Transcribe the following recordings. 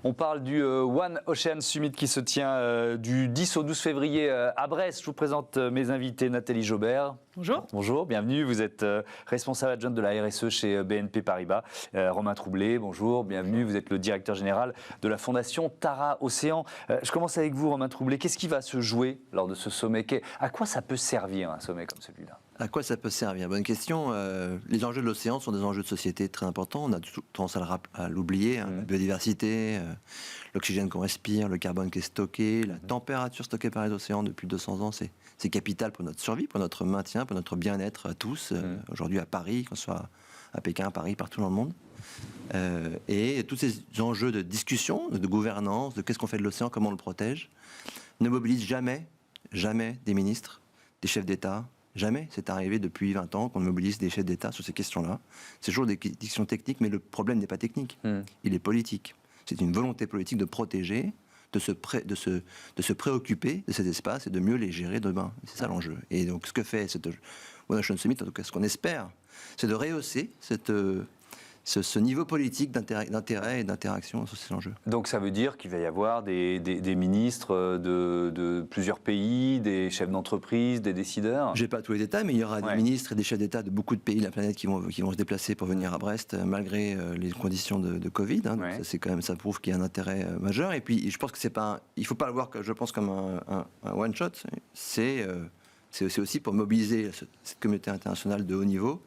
On parle du One Ocean Summit qui se tient du 10 au 12 février à Brest. Je vous présente mes invités. Nathalie Jaubert. Bonjour. Bonjour, bienvenue. Vous êtes responsable adjointe de la RSE chez BNP Paribas. Romain Troublé, bonjour, bienvenue. Vous êtes le directeur général de la fondation Tara Océan. Je commence avec vous, Romain Troublé. Qu'est-ce qui va se jouer lors de ce sommet? À quoi ça peut servir un sommet comme celui-là? À quoi ça peut servir? Bonne question. Les enjeux de l'océan sont des enjeux de société très importants. On a tendance à l'oublier. La biodiversité, l'oxygène qu'on respire, le carbone qui est stocké, la température stockée par les océans depuis 200 ans, c'est capital pour notre survie, pour notre maintien, pour notre bien-être à tous. Aujourd'hui à Paris, qu'on soit à Pékin, à Paris, partout dans le monde. Et tous ces enjeux de discussion, de gouvernance, de qu'est-ce qu'on fait de l'océan, comment on le protège, ne mobilisent jamais des ministres, des chefs d'État. Jamais. C'est arrivé depuis 20 ans qu'on mobilise des chefs d'État sur ces questions-là. C'est toujours des questions techniques, mais le problème n'est pas technique. Il est politique. C'est une volonté politique de protéger, de se préoccuper de ces espaces et de mieux les gérer demain. C'est ça l'enjeu. Et donc ce que fait cette One Ocean Summit, en tout cas ce qu'on espère, c'est de rehausser ce niveau politique d'intérêt et d'interaction sur ces enjeux. Donc ça veut dire qu'il va y avoir des ministres de plusieurs pays, des chefs d'entreprise, des décideurs? Je n'ai pas tous les détails, mais il y aura des ministres et des chefs d'État de beaucoup de pays de la planète qui vont se déplacer pour venir à Brest, malgré les conditions de Covid. Donc ça prouve qu'il y a un intérêt majeur. Et puis je pense que il ne faut pas le voir comme un one-shot. C'est aussi pour mobiliser cette communauté internationale de haut niveau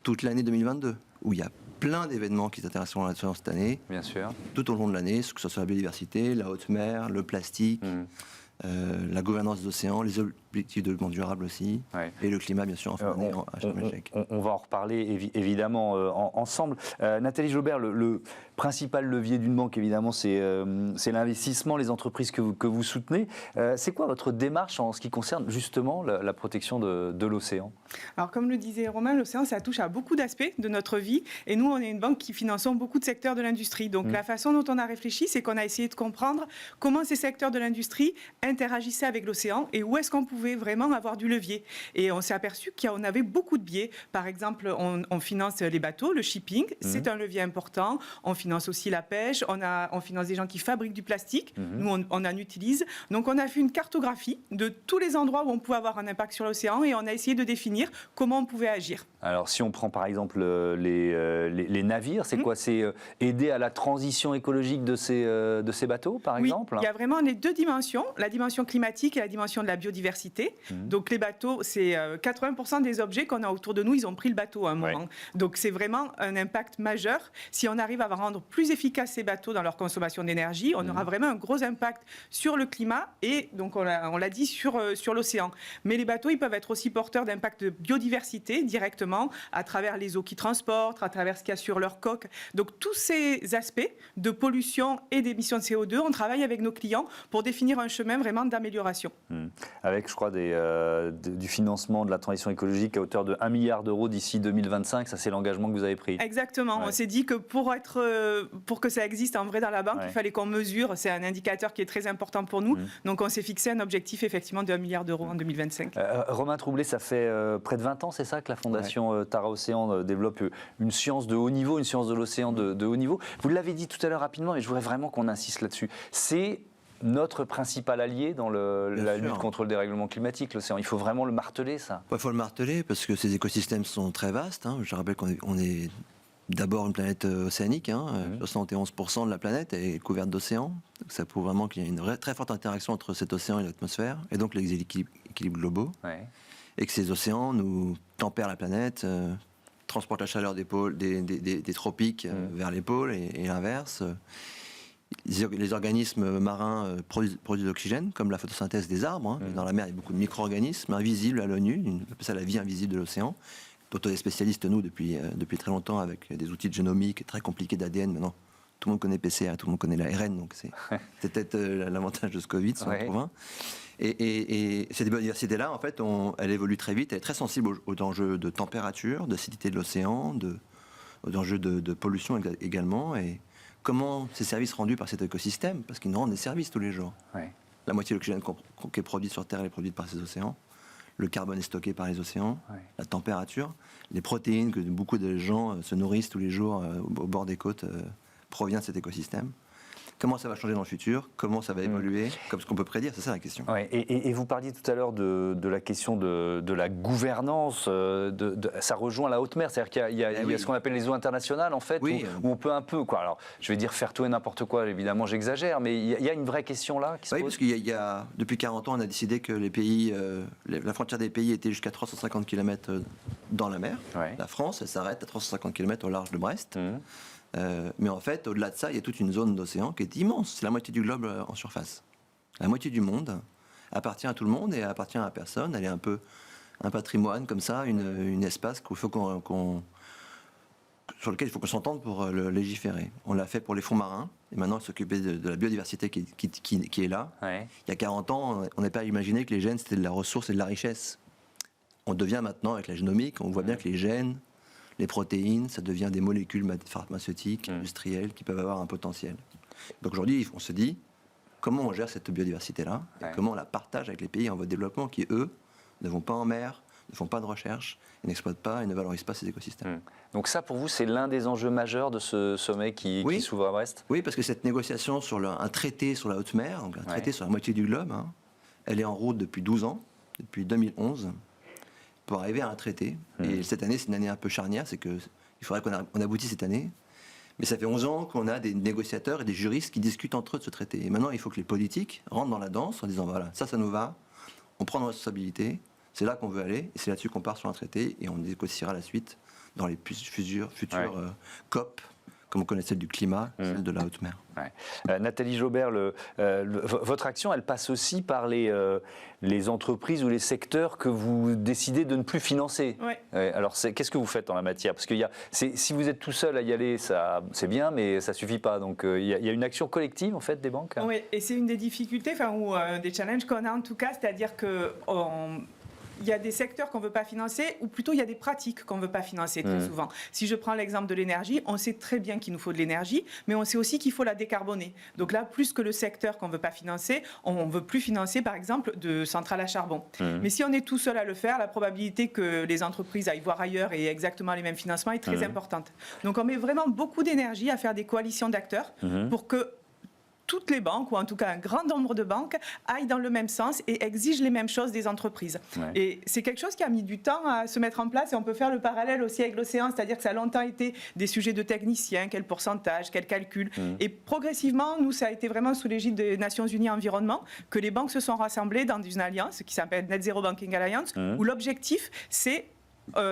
toute l'année 2022, où il y a plein d'événements qui s'intéresseront à l'océan cette année. Bien sûr. Tout au long de l'année, que ce soit la biodiversité, la haute mer, le plastique, la gouvernance des océans, les objectifs de développement durable aussi, et le climat, bien sûr, en fin d'année à Sharm el-Sheikh. On va en reparler évidemment ensemble. Nathalie Jaubert, le principal levier d'une banque, évidemment, c'est l'investissement, les entreprises que vous soutenez. C'est quoi votre démarche en ce qui concerne justement la protection de l'océan? Alors, comme le disait Romain, l'océan, ça touche à beaucoup d'aspects de notre vie. Et nous, on est une banque qui finançons beaucoup de secteurs de l'industrie. Donc, la façon dont on a réfléchi, c'est qu'on a essayé de comprendre comment ces secteurs de l'industrie interagissaient avec l'océan et où est-ce qu'on pouvait vraiment avoir du levier. Et on s'est aperçu qu'on avait beaucoup de biais. Par exemple, on finance les bateaux, le shipping, c'est un levier important. On finance aussi la pêche, on finance des gens qui fabriquent du plastique. Nous, on en utilise. Donc, on a fait une cartographie de tous les endroits où on pouvait avoir un impact sur l'océan et on a essayé de définir comment on pouvait agir. Alors, si on prend par exemple les navires, c'est quoi? C'est aider à la transition écologique de ces bateaux, par exemple? Il y a vraiment les deux dimensions, la dimension climatique et la dimension de la biodiversité. Donc, les bateaux, c'est 80% des objets qu'on a autour de nous, ils ont pris le bateau à un moment. Donc, c'est vraiment un impact majeur. Si on arrive à rendre plus efficaces ces bateaux dans leur consommation d'énergie, on aura vraiment un gros impact sur le climat et, donc, on l'a dit, sur l'océan. Mais les bateaux, ils peuvent être aussi porteurs d'impact de biodiversité directement à travers les eaux qu'ils transportent, à travers ce qu'il y a sur leur coque. Donc, tous ces aspects de pollution et d'émissions de CO2, on travaille avec nos clients pour définir un chemin vraiment d'amélioration. Avec, je crois, du financement de la transition écologique à hauteur de 1 milliard d'euros d'ici 2025, ça c'est l'engagement que vous avez pris. Exactement, on s'est dit que pour que ça existe en vrai dans la banque, il fallait qu'on mesure, c'est un indicateur qui est très important pour nous, donc on s'est fixé un objectif effectivement de 1 milliard d'euros en 2025. Romain Troublé, ça fait près de 20 ans, c'est ça, que la fondation Tara Océan développe une science de haut niveau, une science de l'océan de haut niveau. Vous l'avez dit tout à l'heure rapidement, et je voudrais vraiment qu'on insiste là-dessus. C'est notre principal allié dans la lutte contre le dérèglement climatique, l'océan. Il faut vraiment le marteler, ça. Il faut le marteler parce que ces écosystèmes sont très vastes. Je rappelle qu'on est d'abord une planète océanique. 71% de la planète est couverte d'océans. Donc ça prouve vraiment qu'il y a une très forte interaction entre cet océan et l'atmosphère, et donc les équilibres globaux. Et que ces océans nous tempèrent la planète, transportent la chaleur des tropiques vers les pôles et l'inverse. Les organismes marins produisent de l'oxygène, comme la photosynthèse des arbres. Dans la mer, il y a beaucoup de micro-organismes invisibles à l'ONU, on appelle ça la vie invisible de l'océan. Plutôt des spécialistes, nous, depuis très longtemps, avec des outils de génomique très compliqués d'ADN. Maintenant, tout le monde connaît PCR, tout le monde connaît l'ARN, donc c'est peut-être l'avantage de ce Covid, si on trouve un. Et cette biodiversité-là, en fait, elle évolue très vite, elle est très sensible aux enjeux de température, d'acidité de l'océan, aux enjeux de pollution également, et comment ces services rendus par cet écosystème, parce qu'ils nous rendent des services tous les jours. La moitié de l'oxygène qui est produit sur Terre est produite par ces océans. Le carbone est stocké par les océans. La température, les protéines que beaucoup de gens se nourrissent tous les jours au bord des côtes provient de cet écosystème. comment ça va changer dans le futur, comment ça va évoluer, comme ce qu'on peut prédire, c'est ça la question. Ouais, et vous parliez tout à l'heure de la question de la gouvernance, ça rejoint la haute mer, c'est-à-dire qu'il y a ce qu'on appelle les eaux internationales en fait, où on peut un peu, quoi, alors je vais dire faire tout et n'importe quoi, évidemment j'exagère, mais il y a une vraie question là qui se pose. Parce qu'il y a, depuis 40 ans, on a décidé que les pays, la frontière des pays était jusqu'à 350 km dans la mer. La France, elle s'arrête à 350 km au large de Brest. Mais en fait, au-delà de ça, il y a toute une zone d'océan qui est immense. C'est la moitié du globe en surface. La moitié du monde appartient à tout le monde et appartient à personne. Elle est un peu un patrimoine comme ça, une espace sur lequel il faut qu'on s'entende pour le légiférer. On l'a fait pour les fonds marins, et maintenant s'occuper de la biodiversité qui est là. Il y a 40 ans, on n'a pas imaginé que les gènes, c'était de la ressource et de la richesse. On devient maintenant, avec la génomique, on voit bien que les gènes, les protéines, ça devient des molécules pharmaceutiques, industrielles, qui peuvent avoir un potentiel. Donc aujourd'hui, on se dit, comment on gère cette biodiversité-là, et comment on la partage avec les pays en voie de développement qui, eux, ne vont pas en mer, ne font pas de recherche, n'exploitent pas et ne valorisent pas ces écosystèmes. Donc ça, pour vous, c'est l'un des enjeux majeurs de ce sommet qui s'ouvre à Brest ? Oui, parce que cette négociation sur un traité sur la haute mer, donc un traité sur la moitié du globe, elle est en route depuis 12 ans, depuis 2011, pour arriver à un traité. Et cette année, c'est une année un peu charnière, c'est qu'il faudrait qu'on aboutisse cette année. Mais ça fait 11 ans qu'on a des négociateurs et des juristes qui discutent entre eux de ce traité. Et maintenant, il faut que les politiques rentrent dans la danse en disant, voilà, ça nous va, on prend nos responsabilités, c'est là qu'on veut aller, et c'est là-dessus qu'on part sur un traité, et on négociera la suite dans les futures COP, comme on connaît celle du climat, celle de la haute mer. Nathalie Jaubert, votre action, elle passe aussi par les entreprises ou les secteurs que vous décidez de ne plus financer. Alors, qu'est-ce que vous faites en la matière ? Parce que si vous êtes tout seul à y aller, c'est bien, mais ça ne suffit pas. Donc, il y a une action collective, en fait, des banques. Oui, et c'est une des difficultés, ou des challenges qu'on a en tout cas, c'est-à-dire que... Il y a des secteurs qu'on ne veut pas financer, ou plutôt il y a des pratiques qu'on ne veut pas financer très souvent. Si je prends l'exemple de l'énergie, on sait très bien qu'il nous faut de l'énergie, mais on sait aussi qu'il faut la décarboner. Donc là, plus que le secteur qu'on ne veut pas financer, on ne veut plus financer, par exemple, de centrales à charbon. Mais si on est tout seul à le faire, la probabilité que les entreprises aillent voir ailleurs et aient exactement les mêmes financements est très importante. Donc on met vraiment beaucoup d'énergie à faire des coalitions d'acteurs pour que toutes les banques, ou en tout cas un grand nombre de banques, aillent dans le même sens et exigent les mêmes choses des entreprises. Et c'est quelque chose qui a mis du temps à se mettre en place, et on peut faire le parallèle aussi avec l'océan, c'est-à-dire que ça a longtemps été des sujets de techniciens, quel pourcentage, quel calcul. Et progressivement, nous, ça a été vraiment sous l'égide des Nations Unies Environnement que les banques se sont rassemblées dans une alliance qui s'appelle Net Zero Banking Alliance, où l'objectif, c'est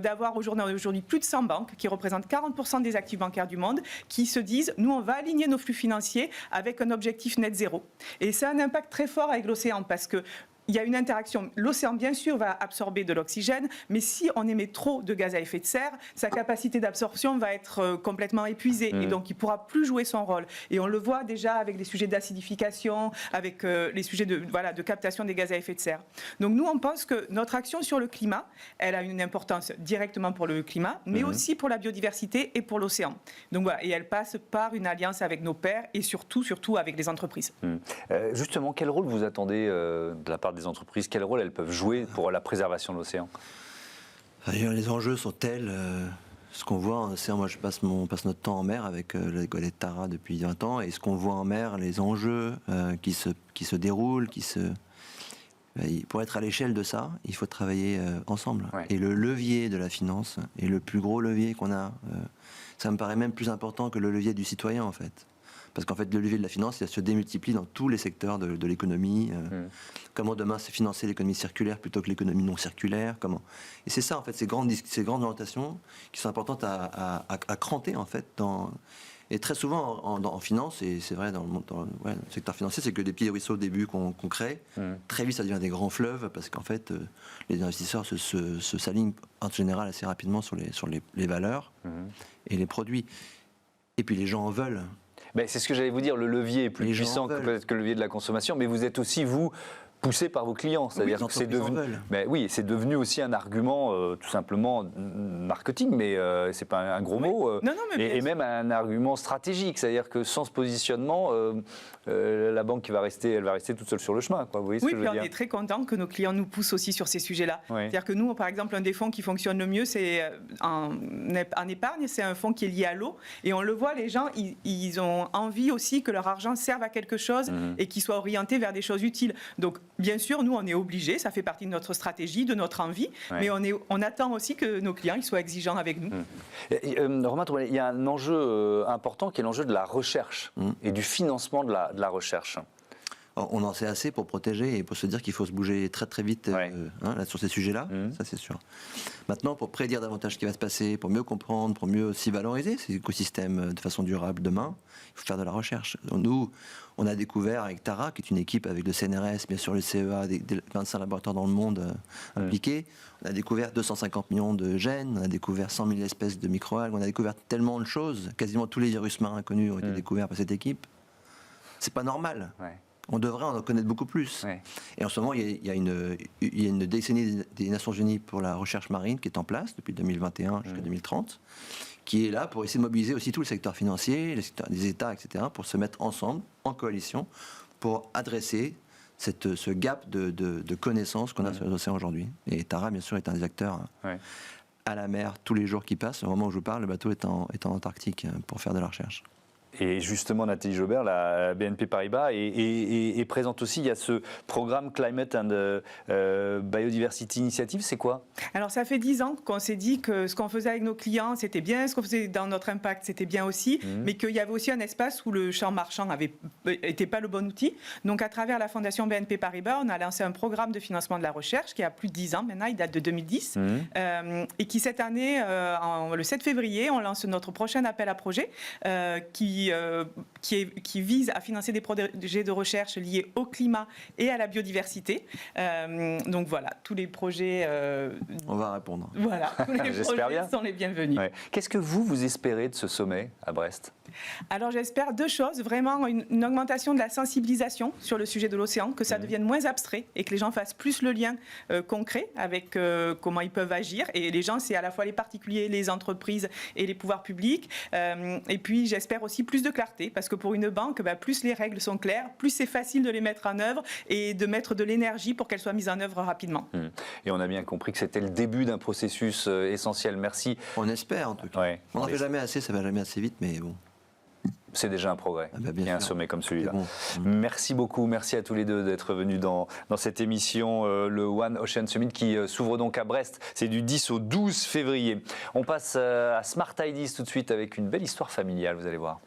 d'avoir aujourd'hui plus de 100 banques qui représentent 40% des actifs bancaires du monde, qui se disent, nous on va aligner nos flux financiers avec un objectif net zéro. Et ça a un impact très fort avec l'océan, parce que il y a une interaction. L'océan, bien sûr, va absorber de l'oxygène, mais si on émet trop de gaz à effet de serre, sa capacité d'absorption va être complètement épuisée, et donc il ne pourra plus jouer son rôle. Et on le voit déjà avec les sujets d'acidification, avec les sujets de captation des gaz à effet de serre. Donc nous, on pense que notre action sur le climat, elle a une importance directement pour le climat, mais aussi pour la biodiversité et pour l'océan. Donc voilà, et elle passe par une alliance avec nos pairs et surtout avec les entreprises. Justement, quel rôle vous attendez de la part des entreprises, quel rôle elles peuvent jouer pour la préservation de l'océan ? Les enjeux sont tels. Ce qu'on voit en océan, moi je passe notre temps en mer avec la goélette Tara depuis 20 ans, et ce qu'on voit en mer, les enjeux qui se déroulent, pour être à l'échelle de ça, il faut travailler ensemble. Et le levier de la finance est le plus gros levier qu'on a. Ça me paraît même plus important que le levier du citoyen, en fait. Parce qu'en fait, le levier de la finance, il se démultiplie dans tous les secteurs de l'économie. Comment demain, c'est financer l'économie circulaire plutôt que l'économie non circulaire. Et c'est ça, en fait, ces grandes orientations qui sont importantes à cranter, en fait. Et très souvent, en finance, et c'est vrai dans le secteur financier, c'est que des petits ruisseaux au début qu'on crée, très vite, ça devient des grands fleuves, parce qu'en fait, les investisseurs s'alignent en général assez rapidement sur les valeurs et les produits. Et puis les gens en veulent. C'est ce que j'allais vous dire, le levier est plus puissant que peut-être que le levier de la consommation, mais vous êtes aussi, vous, poussé par vos clients. C'est-à-dire que c'est devenu, c'est devenu aussi un argument tout simplement marketing, mais c'est pas un gros mot, et même un argument stratégique. C'est-à-dire que sans ce positionnement, la banque elle va rester toute seule sur le chemin. Quoi. Vous voyez ce que je veux dire ? On est très content que nos clients nous poussent aussi sur ces sujets-là. C'est-à-dire que nous, par exemple, un des fonds qui fonctionne le mieux, c'est en épargne, c'est un fonds qui est lié à l'eau, et on le voit, les gens, ils ont envie aussi que leur argent serve à quelque chose et qu'il soit orienté vers des choses utiles. Donc, bien sûr, nous, on est obligés, ça fait partie de notre stratégie, de notre envie, mais on attend aussi que nos clients ils soient exigeants avec nous. Romain Troubalet, il y a un enjeu important qui est l'enjeu de la recherche et du financement de la recherche. On en sait assez pour protéger et pour se dire qu'il faut se bouger très très vite là, sur ces sujets-là, ça c'est sûr. Maintenant, pour prédire davantage ce qui va se passer, pour mieux comprendre, pour mieux aussi valoriser ces écosystèmes de façon durable demain, il faut faire de la recherche. Nous, on a découvert avec Tara, qui est une équipe avec le CNRS, bien sûr le CEA, des 25 laboratoires dans le monde impliqués, on a découvert 250 millions de gènes, on a découvert 100 000 espèces de microalgues, on a découvert tellement de choses, quasiment tous les virus marins connus ont été découverts par cette équipe. C'est pas normal. On devrait en connaître beaucoup plus. Et en ce moment, il y a une décennie des Nations Unies pour la recherche marine qui est en place depuis 2021 jusqu'à 2030, qui est là pour essayer de mobiliser aussi tout le secteur financier, les États, etc., pour se mettre ensemble, en coalition, pour adresser ce gap de connaissances qu'on a sur les océans aujourd'hui. Et Tara, bien sûr, est un des acteurs à la mer tous les jours qui passent. Au moment où je vous parle, le bateau est en Antarctique pour faire de la recherche. Et justement, Nathalie Jobert, la BNP Paribas, est présente aussi. Il y a ce programme Climate and Biodiversity Initiative, c'est quoi ? Alors, ça fait 10 ans qu'on s'est dit que ce qu'on faisait avec nos clients, c'était bien, ce qu'on faisait dans notre impact, c'était bien aussi, mais qu'il y avait aussi un espace où le champ marchand n'était pas le bon outil. Donc, à travers la Fondation BNP Paribas, on a lancé un programme de financement de la recherche qui a plus de 10 ans maintenant, il date de 2010, et qui, cette année, le 7 février, on lance notre prochain appel à projet qui vise à financer des projets de recherche liés au climat et à la biodiversité. Donc voilà, tous les projets... On va répondre. Voilà, tous les projets sont les bienvenus. Qu'est-ce que vous espérez de ce sommet à Brest ? Alors j'espère 2 choses, vraiment une augmentation de la sensibilisation sur le sujet de l'océan, que ça devienne moins abstrait et que les gens fassent plus le lien concret avec comment ils peuvent agir. Et les gens, c'est à la fois les particuliers, les entreprises et les pouvoirs publics. Et puis j'espère aussi plus de clarté, parce que pour une banque, plus les règles sont claires, plus c'est facile de les mettre en œuvre et de mettre de l'énergie pour qu'elles soient mises en œuvre rapidement. Et on a bien compris que c'était le début d'un processus essentiel. Merci. On espère en tout cas. On n'en fait jamais assez, ça va jamais assez vite, mais bon. C'est déjà un progrès. Il y a un sommet comme celui-là. Bon. Merci beaucoup. Merci à tous les deux d'être venus dans cette émission, le One Ocean Summit, qui s'ouvre donc à Brest. C'est du 10 au 12 février. On passe à Smart Ideas tout de suite avec une belle histoire familiale, vous allez voir.